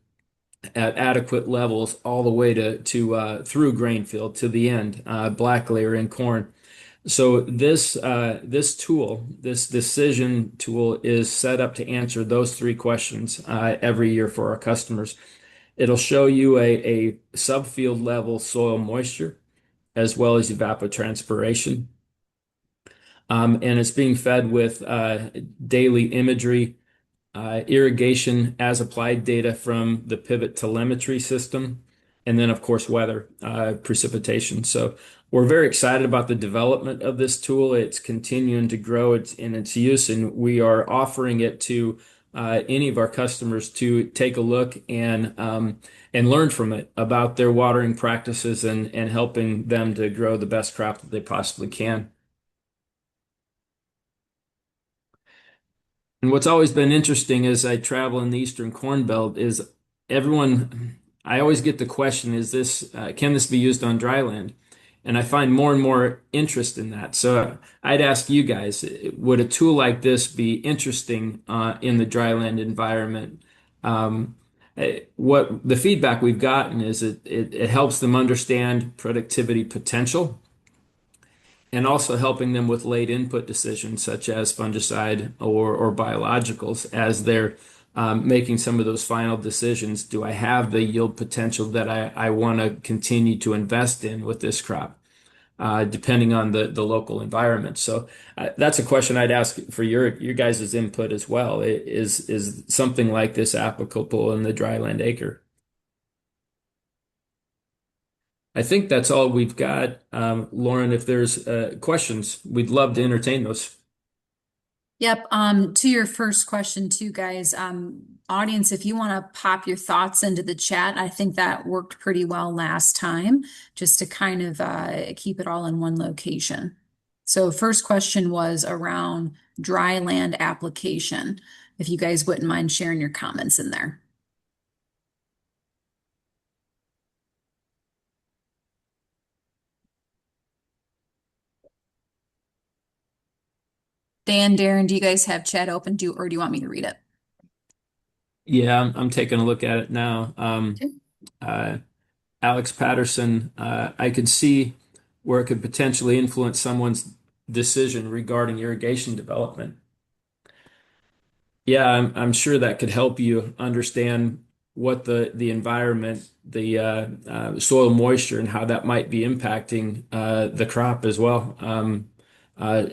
at adequate levels all the way to through grain field to the end, black layer in corn. So this tool, this decision tool, is set up to answer those three questions every year for our customers. It'll show you a subfield level soil moisture as well as evapotranspiration. And it's being fed with daily imagery, irrigation as applied data from the Pivot telemetry system, and then, of course, weather, precipitation. So we're very excited about the development of this tool. It's continuing to grow in its use, and we are offering it to any of our customers to take a look and learn from it about their watering practices and helping them to grow the best crop that they possibly can. And what's always been interesting as I travel in the Eastern Corn Belt is I always get the question, can this be used on dry land? And I find more and more interest in that. So I'd ask you guys, would a tool like this be interesting in the dry land environment? What the feedback we've gotten is it helps them understand productivity potential and also helping them with late input decisions such as fungicide or biologicals as they're making some of those final decisions. Do I have the yield potential that I want to continue to invest in with this crop, depending on the local environment? So that's a question I'd ask for your guys' input as well. Is something like this applicable in the dryland acre? I think that's all we've got. Lauren, if there's questions, we'd love to entertain those. Yep. To your first question too, guys, audience, if you want to pop your thoughts into the chat, I think that worked pretty well last time, just to kind of keep it all in one location. So first question was around dry land application. If you guys wouldn't mind sharing your comments in there. Dan, Darren, do you guys have chat open? Or do you want me to read it? Yeah, I'm taking a look at it now. Uh, Alex Patterson, I could see where it could potentially influence someone's decision regarding irrigation development. Yeah, I'm sure that could help you understand what the environment, the soil moisture, and how that might be impacting the crop as well.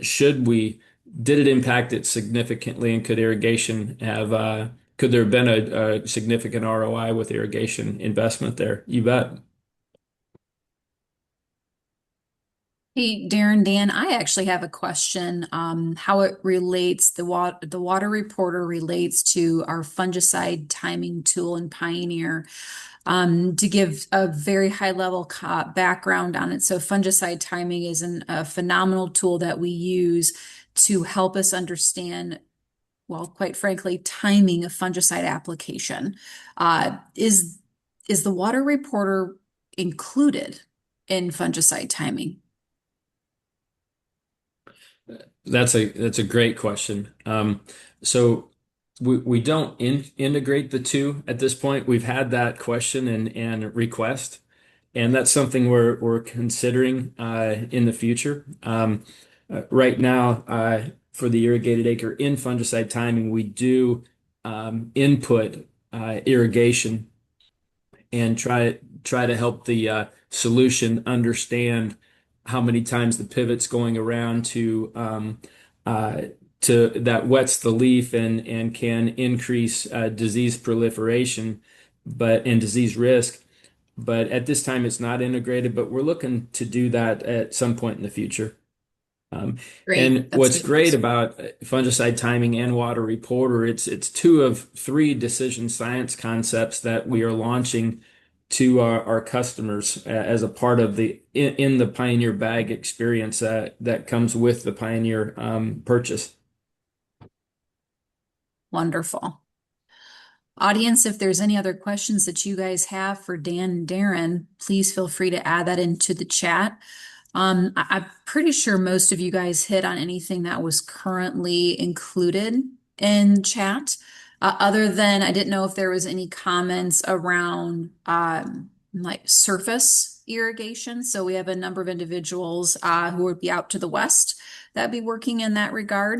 Should we, did it impact it significantly, and could irrigation have, could there have been a significant ROI with irrigation investment there? You bet. Hey, Darren, Dan, I actually have a question. How it relates, the water reporter relates to our fungicide timing tool in Pioneer. To give a very high level background on it. So fungicide timing is a phenomenal tool that we use to help us understand, well, quite frankly, timing of fungicide application. Is the water reporter included in fungicide timing? That's a great question. So we don't integrate the two at this point. We've had that question and request, and that's something we're considering in the future. Right now, for the irrigated acre in fungicide timing, we do input irrigation and try to help the solution understand how many times the pivot's going around uh, to that wets the leaf and can increase disease proliferation, but and disease risk. But at this time, it's not integrated, but we're looking to do that at some point in the future. Um, Great, and that's what's good great news. about fungicide timing and water reporter, it's two of three decision science concepts that we are launching to our customers as a part of in the Pioneer bag experience that comes with the Pioneer purchase. Wonderful. Audience, if there's any other questions that you guys have for Dan and Darren, please feel free to add that into the chat. I'm pretty sure most of you guys hit on anything that was currently included in chat. Other than I didn't know if there was any comments around like surface irrigation. So we have a number of individuals who would be out to the west that be working in that regard.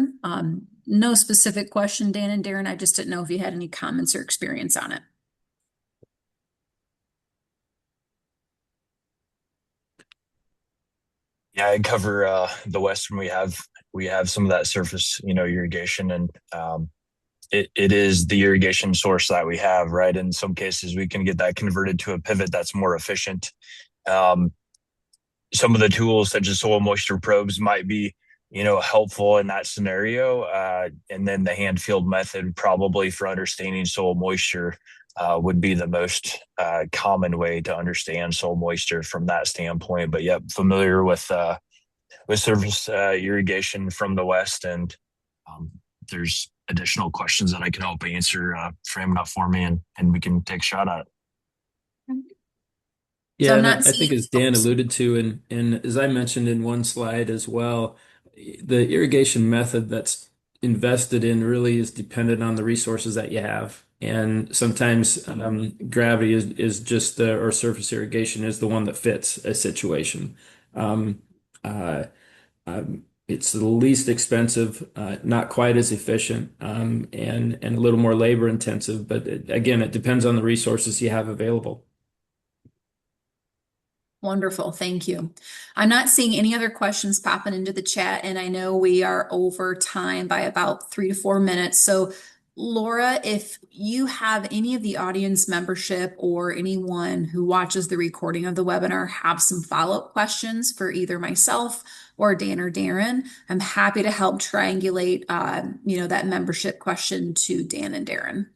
No specific question, Dan and Darren. I just didn't know if you had any comments or experience on it. Yeah, I cover the western. We have some of that surface, irrigation, and it is the irrigation source that we have, right? In some cases, we can get that converted to a pivot that's more efficient. Um, some of the tools, such as soil moisture probes, might be, helpful in that scenario. And then the hand field method, probably for understanding soil moisture, would be the most common way to understand soil moisture from that standpoint. But yep, familiar with surface irrigation from the west, and there's additional questions that I can help answer, frame it up for me, and we can take a shot at it. So Yeah, I'm and not I think seeing. as Dan alluded to, and as I mentioned in one slide as well, the irrigation method that's invested in really is dependent on the resources that you have. And sometimes gravity is just or surface irrigation is the one that fits a situation. Um, uh, it's the least expensive, not quite as efficient, and a little more labor intensive. But again, it depends on the resources you have available. Wonderful, thank you. I'm not seeing any other questions popping into the chat, and I know we are over time by about 3 to 4 minutes. So, Laura, if you have any of the audience membership or anyone who watches the recording of the webinar have some follow-up questions for either myself or Dan or Darren, I'm happy to help triangulate, that membership question to Dan and Darren.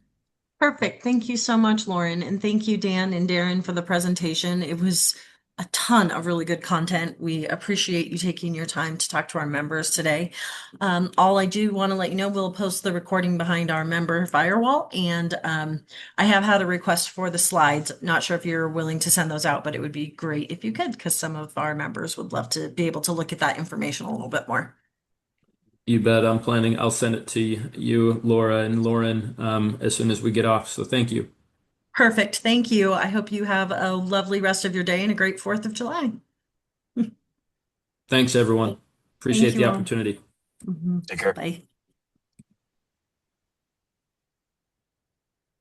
Perfect. Thank you so much, Lauren. And thank you, Dan and Darren, for the presentation. It was a ton of really good content. We appreciate you taking your time to talk to our members today. All I do want to let you know, we'll post the recording behind our member firewall. And I have had a request for the slides. Not sure if you're willing to send those out, but it would be great if you could, because some of our members would love to be able to look at that information a little bit more. You bet. I'll send it to you, Laura and Lauren, as soon as we get off. So thank you. Perfect. Thank you. I hope you have a lovely rest of your day and a great 4th of July. Thanks, everyone. Thank Appreciate the you all. opportunity. Mhm. Take care. Bye.